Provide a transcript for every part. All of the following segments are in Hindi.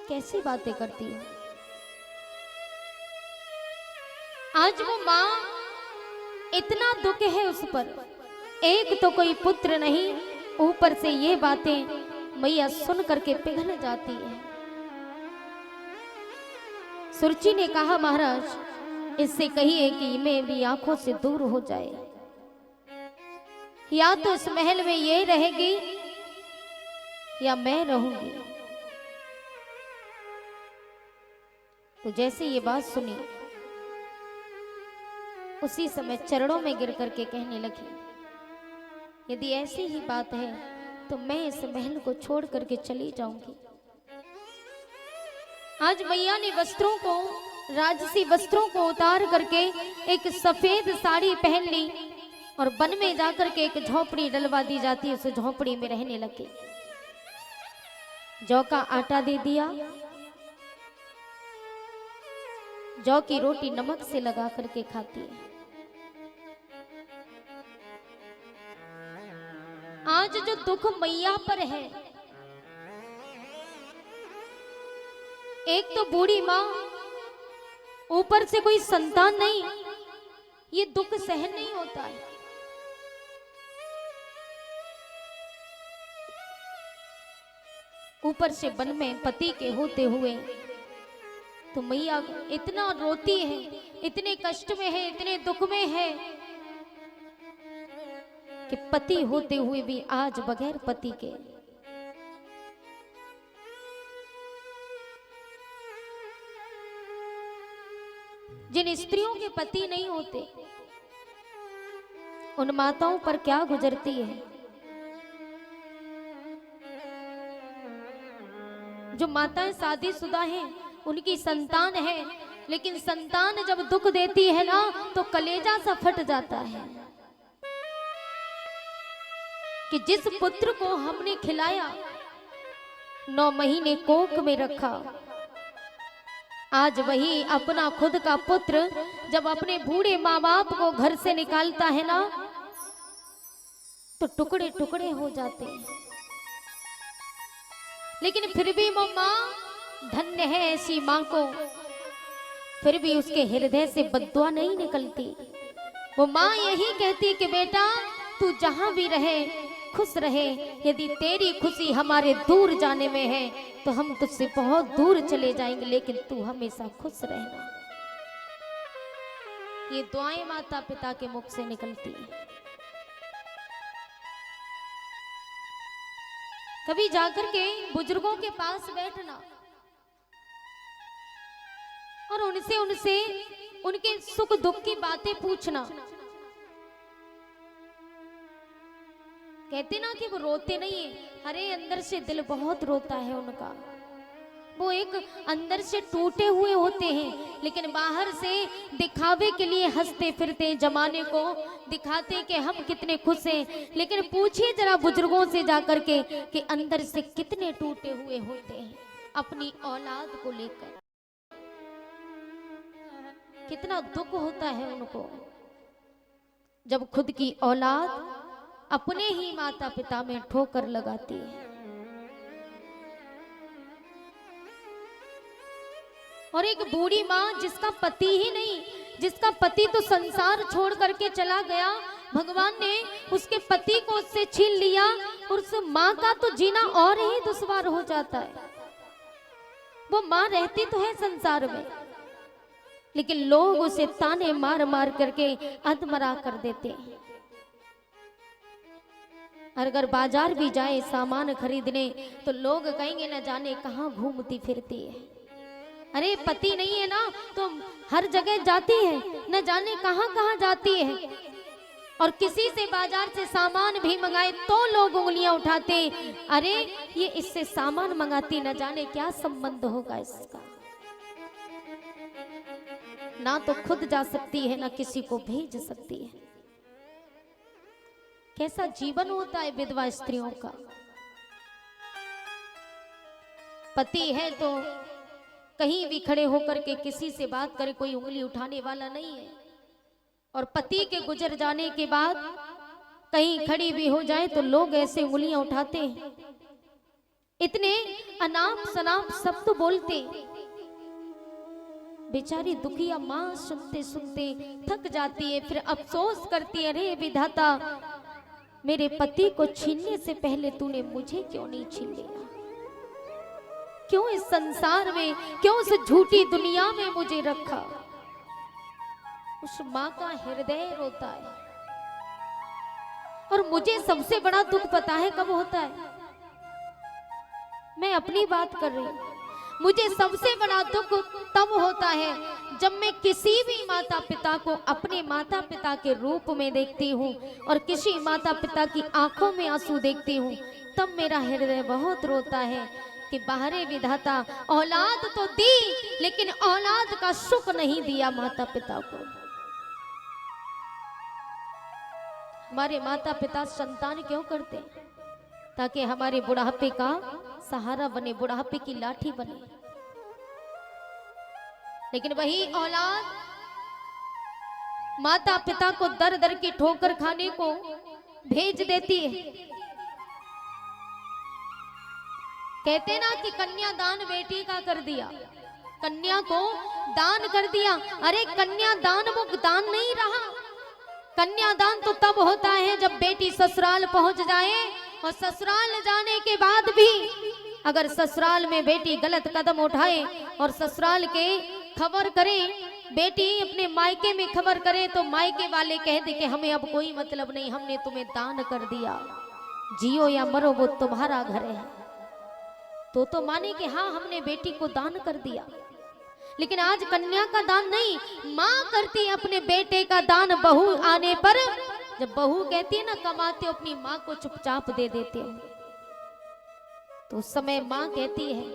कैसी बातें करती है। आज वो माँ, इतना दुख है उस पर, एक तो कोई पुत्र नहीं, ऊपर से ये बातें मैया सुन करके पिघल जाती है। सुरची ने कहा, महाराज इससे कहिए कि मेरी आंखों से दूर हो जाए, या तो इस महल में ये रहेगी या मैं रहूंगी। तो जैसे ये बात सुनी, उसी समय चरणों में गिर करके कहने लगी, यदि ऐसी ही बात है तो मैं इस महल को छोड़ करके चली जाऊंगी। आज मैया ने वस्त्रों को, राजसी वस्त्रों को उतार करके एक सफेद साड़ी पहन ली और वन में जाकर के एक झोपड़ी डलवा दी जाती है, उस झोपड़ी में रहने लगी। जौ का आटा दे दिया, जौ की रोटी नमक से लगा करके खाती है। आज जो दुख मैया पर है, एक तो बूढ़ी माँ, ऊपर से कोई संतान नहीं, ये दुख सहन नहीं होता है। ऊपर से वन में पति के होते हुए तो मैया इतना रोती है, इतने कष्ट में है, इतने दुख में है कि पति होते हुए भी आज बगैर पति के जिन स्त्रियों के पति नहीं होते, उन माताओं पर क्या गुजरती है। जो माताएं शादीशुदा हैं, उनकी संतान है, लेकिन संतान जब दुख देती है ना तो कलेजा सा फट जाता है कि जिस पुत्र को हमने खिलाया, 9 महीने कोख में रखा, आज वही अपना खुद का पुत्र जब अपने बूढ़े माँ बाप को घर से निकालता है ना तो टुकड़े टुकड़े हो जाते हैं। लेकिन फिर भी वो माँ धन्य है, ऐसी माँ को फिर भी उसके हृदय से बद्दुआ नहीं निकलती। वो माँ यही कहती कि बेटा तू जहां भी रहे खुश रहे, यदि तेरी खुशी हमारे दूर जाने में है तो हम तुझसे बहुत दूर चले जाएंगे, लेकिन तू हमेशा खुश रहना। ये दुआएं माता पिता के मुख से निकलती है। कभी जाकर के बुजुर्गों के पास बैठना और उनसे उनके सुख दुख की बातें पूछना। कहते ना कि वो रोते नहीं है, अरे अंदर से दिल बहुत रोता है उनका। वो एक अंदर से टूटे हुए होते हैं, लेकिन बाहर से दिखावे के लिए हंसते फिरते, जमाने को दिखाते कि हम कितने खुश हैं। लेकिन पूछिए जरा बुजुर्गों से जाकर के कि अंदर से कितने टूटे हुए होते हैं अपनी औलाद को लेकर। कितना दुख होता है उनको जब खुद की औलाद अपने ही माता पिता में ठोकर लगाती है। और एक बूढ़ी माँ जिसका पति ही नहीं, जिसका पति तो संसार छोड़ करके चला गया, भगवान ने उसके पति को उससे छीन लिया और उस माँ का तो जीना और ही दुश्वार हो जाता है। वो माँ रहती तो है संसार में, लेकिन लोग उसे ताने मार मार करके अधमरा कर देते हैं। और अगर बाजार भी जाए सामान खरीदने तो लोग कहेंगे न जाने कहाँ घूमती फिरती है। अरे पति नहीं है ना तो हर जगह जाती है, न जाने कहाँ कहाँ जाती है। और किसी से बाजार से सामान भी मंगाए तो लोग उंगलियां उठाते, अरे ये इससे सामान मंगाती, न जाने क्या संबंध होगा इसका। ना तो खुद जा सकती है, ना किसी को भेज सकती है। कैसा जीवन होता है विधवा स्त्रियों का। पति है तो कहीं भी खड़े होकर के किसी से बात करे, कोई उंगली उठाने वाला नहीं है। और पति के गुजर जाने के बाद कहीं खड़ी भी हो जाए तो लोग ऐसे उंगलियां उठाते हैं। इतने अनाप शनाप शब्द बोलते। बेचारी दुखिया माँ सुनते सुनते थक जाती है, फिर अफसोस करती है, अरे विधाता, मेरे पति को छीनने से पहले तूने मुझे क्यों नहीं छीन लिया? क्यों इस संसार में, क्यों इस झूठी दुनिया में मुझे रखा? उस माँ का हृदय रोता है। और मुझे सबसे बड़ा दुख पता है कब होता है? मैं अपनी बात कर रही हूं। मुझे सबसे बड़ा दुख तब होता है जब मैं किसी भी माता पिता को अपने माता पिता के रूप में देखती हूँ और किसी माता पिता की आंखों में आंसू देखती हूँ, तब मेरा हृदय बहुत रोता है कि बाहरे विधाता, औलाद तो दी लेकिन औलाद का सुख नहीं दिया माता पिता को। हमारे माता पिता संतान क्यों करते? ताकि हमारे बुढ़ापे का सहारा बने, बुढ़ापे की लाठी बने। लेकिन वही औलाद माता पिता को दर दर की ठोकर खाने को भेज देती है। कहते ना कि कन्यादान बेटी का कर दिया, कन्या को दान कर दिया। अरे कन्यादान वो दान नहीं रहा। कन्यादान तो तब होता है जब बेटी ससुराल पहुंच जाए, और ससुराल जाने के बाद भी अगर ससुराल में बेटी गलत कदम उठाए और ससुराल के खबर करे, बेटी अपने मायके में खबर करे, तो मायके वाले कह दे कि हमें अब कोई मतलब नहीं, हमने तुम्हें दान कर दिया, जियो या मरो वो तुम्हारा घर है। तो माने कि हाँ हमने बेटी को दान कर दिया। लेकिन आज कन्या का दान नहीं, माँ करती है अपने बेटे का दान। बहू आने पर जब बहू कहती है ना कमाते हो, अपनी माँ को चुपचाप दे देते हो, तो उस समय माँ कहती है,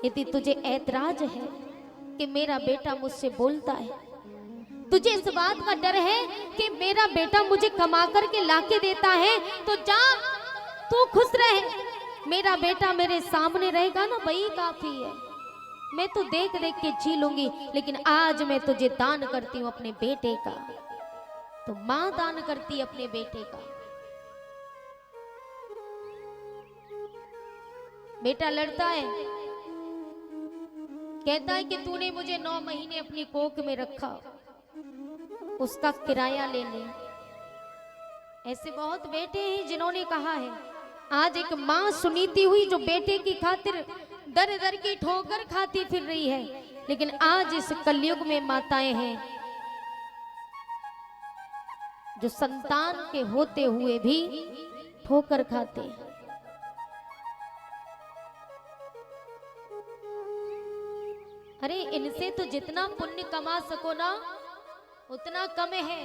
यदि तुझे ऐतराज है कि मेरा बेटा मुझसे बोलता है, तुझे इस बात का डर है कि मेरा बेटा मुझे कमा करके लाके देता है, तो जा तू खुश रहे, मेरा बेटा मेरे सामने रहेगा ना, वही काफी है। मैं तो देख देख के जी लूंगी, लेकिन आज मैं तुझे दान करती हूँ अपने बेटे का। तो माँ दान करती है अपने बेटे का। बेटा लड़ता है, कहता है कि तूने मुझे 9 महीने अपनी कोख में रखा, उसका किराया ले ले। ऐसे बहुत बेटे हैं जिन्होंने कहा है। आज एक माँ सुनीती हुई जो बेटे की खातिर दर दर की ठोकर खाती फिर रही है, लेकिन आज इस कलयुग में माताएं हैं जो संतान के होते हुए भी ठोकर खाते हैं। अरे इनसे तो जितना पुण्य कमा सको ना उतना कम है।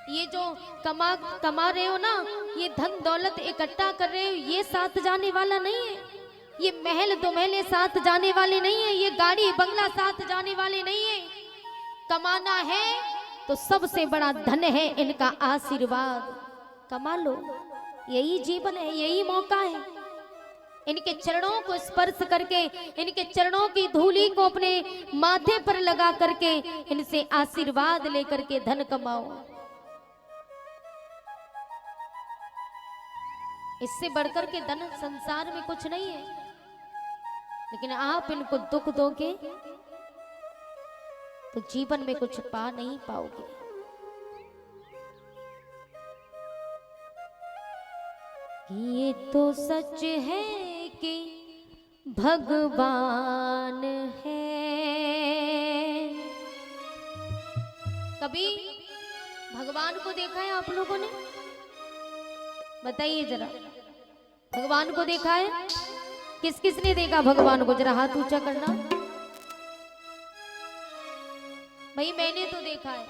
ये जो कमा रहे हो ना, ये धन दौलत इकट्ठा कर रहे हो, ये साथ जाने वाला नहीं है। ये महल दो महले साथ जाने वाले नहीं है, ये गाड़ी बंगला साथ जाने वाले नहीं है। कमाना है तो सबसे बड़ा धन है इनका आशीर्वाद। कमा लो, यही जीवन है, यही मौका है। इनके चरणों को स्पर्श करके, इनके चरणों की धूली को अपने माथे पर लगा करके इनसे आशीर्वाद लेकर के धन कमाओ। इससे बढ़कर के धन संसार में कुछ नहीं है। लेकिन आप इनको दुख दोगे तो जीवन में कुछ पा नहीं पाओगे। ये तो सच है कि भगवान है। कभी भगवान को देखा है आप लोगों ने? बताइए जरा, भगवान को देखा है? किस किस ने देखा भगवान को? जरा हाथ ऊंचा करना। भाई मैंने तो देखा है।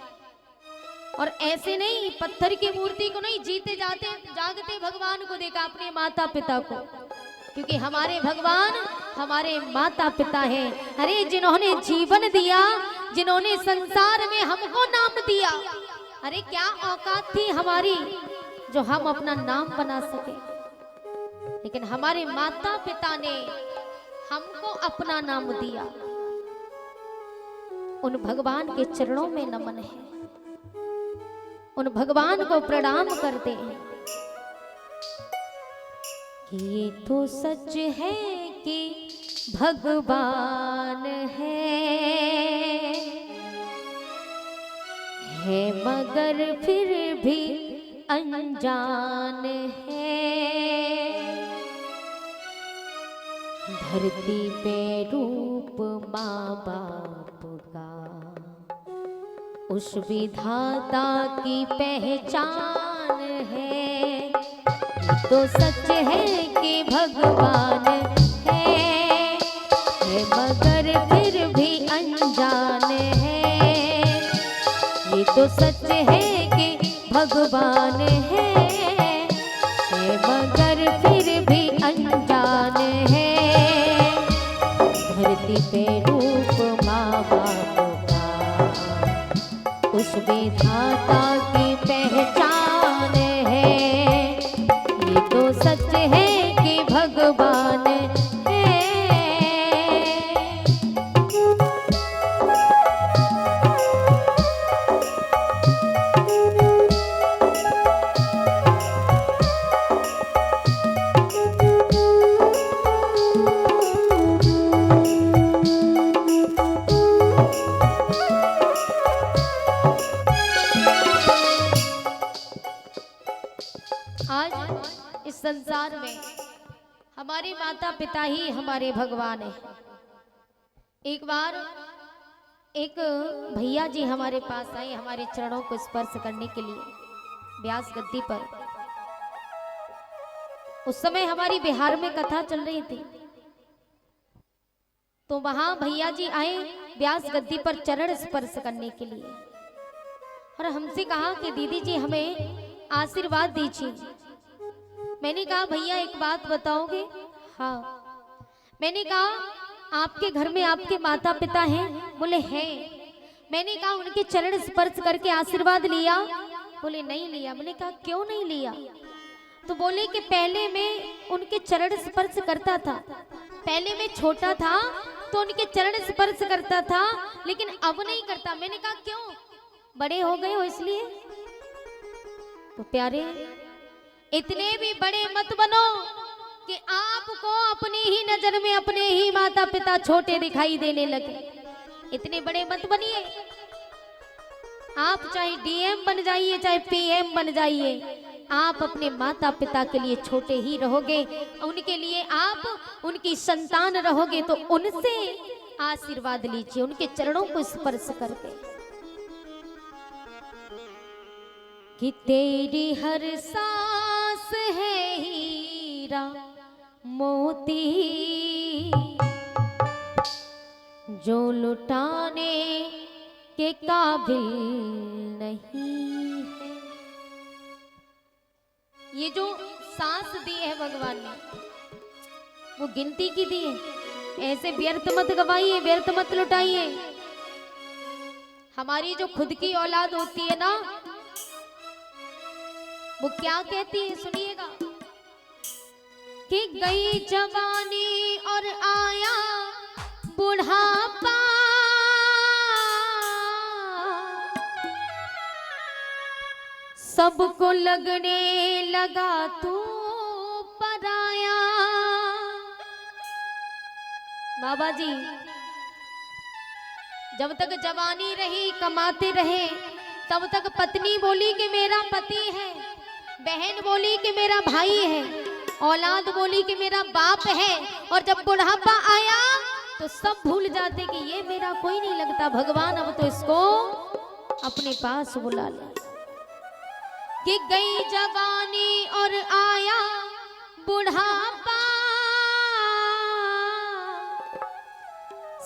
और ऐसे नहीं, पत्थर की मूर्ति को नहीं, जीते जाते जागते भगवान को देखा, अपने माता पिता को। क्योंकि हमारे भगवान हमारे माता पिता हैं। अरे जिन्होंने जीवन दिया, जिन्होंने संसार में हमको नाम दिया, अरे क्या औकात थी हमारी जो हम अपना नाम बना सके। लेकिन हमारे माता पिता ने हमको अपना नाम दिया। उन भगवान के चरणों में नमन है, उन भगवान को प्रणाम करते हैं ये तो सच है कि भगवान है मगर फिर भी अनजान है। धरती पे रूप माँ बाप का उस विधाता की पहचान है। ये तो सच है कि भगवान है मगर फिर भी अनजान है। ये तो सच है कि भगवान है मगर फिर भी अनजान है। धरती पे रूप माँ बाप का उस विधाता की पहचान है। ये तो सच है कि भगवान आज इस संसार में हमारे माता पिता ही हमारे भगवान हैं। एक बार एक भैया जी हमारे पास आए हमारे चरणों को स्पर्श करने के लिए व्यास गद्दी पर। उस समय हमारी बिहार में कथा चल रही थी, तो वहां भैया जी आए व्यास गद्दी पर चरण स्पर्श करने के लिए और हमसे कहा कि दीदी जी हमें आशीर्वाद दीजिए। मैंने कहा भैया एक बात बताओगे? हाँ। मैंने कहा आपके घर में आपके माता पिता हैं? बोले हैं। मैंने कहा उनके चरण स्पर्श करके आशीर्वाद लिया? बोले नहीं लिया। मैंने कहा क्यों नहीं लिया? तो बोले कि पहले मैं उनके चरण स्पर्श करता था, पहले मैं छोटा था तो उनके चरण स्पर्श करता था लेकिन अब नहीं करता। मैंने कहा क्यों? बड़े हो गए हो इसलिए। तो प्यारे इतने भी बड़े मत बनो कि आपको अपनी ही नजर में अपने ही माता पिता छोटे दिखाई देने लगे। इतने बड़े मत बनिए। आप चाहे डीएम बन जाइए चाहे पीएम बन जाइए, आप अपने माता पिता के लिए छोटे ही रहोगे। उनके लिए आप उनकी संतान रहोगे तो उनसे आशीर्वाद लीजिए, उनके चरणों को स्पर्श करके कि तेरी हर सांस है हीरा मोती जो लुटाने के काबिल नहीं है। ये जो सांस दी है भगवान ने वो गिनती की दी है। ऐसे व्यर्थ मत गवाइए, व्यर्थ मत लुटाइए। हमारी जो खुद की औलाद होती है ना, वो क्या कहती है सुनिएगा कि गई जवानी और आया बुढ़ापा, सबको लगने लगा तू पराया। बाबा जी जब तक जवानी रही कमाते रहे तब तक पत्नी बोली कि मेरा पति है, बहन बोली कि मेरा भाई है, औलाद बोली कि मेरा बाप है, और जब बुढ़ापा आया तो सब भूल जाते कि ये मेरा कोई नहीं लगता। भगवान अब तो इसको अपने पास बुला ले। कि गई जवानी और आया बुढ़ापा,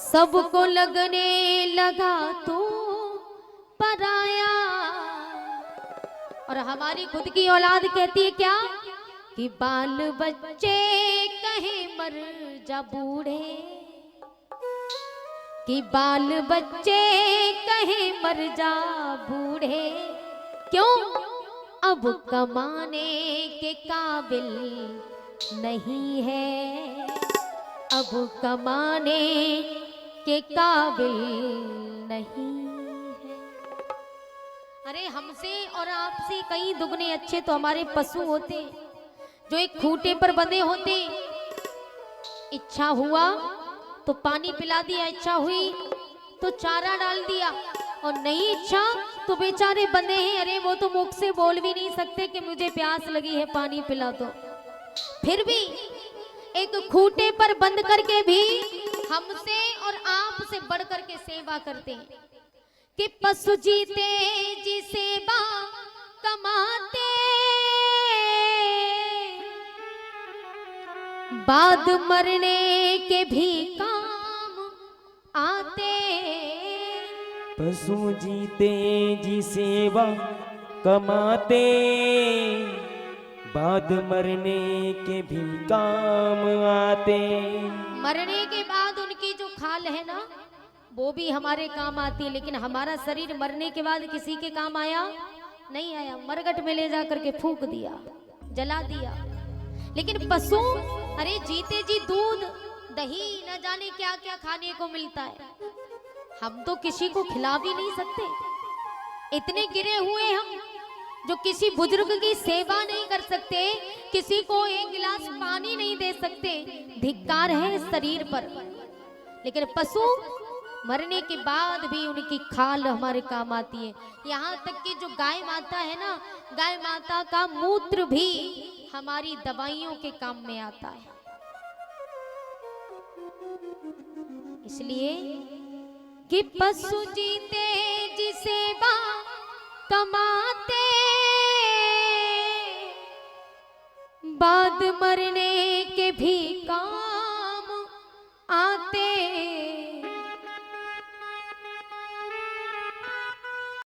सबको लगने लगा तू पराया। और हमारी खुद की औलाद कहती है क्या कि बाल बच्चे कहे मर जा बूढ़े, कि बाल बच्चे कहे मर जा बूढ़े। क्यों? अब कमाने के काबिल नहीं है, अब कमाने के काबिल नहीं है। अरे हमसे और आपसे कई दुगने अच्छे तो हमारे पशु होते जो एक खूंटे पर बंधे होते, इच्छा हुआ तो पानी पिला दिया, इच्छा हुई तो चारा डाल दिया, और नहीं इच्छा तो बेचारे बंधे हैं, अरे वो तो मुख से बोल भी नहीं सकते कि मुझे प्यास लगी है पानी पिला दो, फिर भी एक खूंटे पर बंद करके भी हमसे और आपसे बढ़ करके सेवा करते हैं कि पशु जीते जी सेवा कमाते, बाद मरने के भी काम आते। पशु जीते जी सेवा कमाते, बाद मरने के भी काम आते। मरने के बाद उनकी जो खाल है ना वो भी हमारे काम आती है, लेकिन हमारा शरीर मरने के बाद किसी के काम आया नहीं आया, मरघट में ले जा करके फूंक दिया, जला दिया। लेकिन पशु अरे जीते जी दूध दही न जाने क्या क्या खाने को मिलता है, हम तो किसी को खिला भी नहीं सकते, इतने गिरे हुए हम जो किसी बुजुर्ग की सेवा नहीं कर सकते, किसी को एक गिलास पानी नहीं दे सकते, धिक्कार है शरीर पर। लेकिन पशु मरने के बाद भी उनकी खाल हमारे काम आती है। यहाँ तक कि जो गाय माता है ना, गाय माता का मूत्र भी हमारी दवाइयों के काम में आता है। इसलिए कि पशु जीते जी सेवा कमाते, बाद मरने के भी काम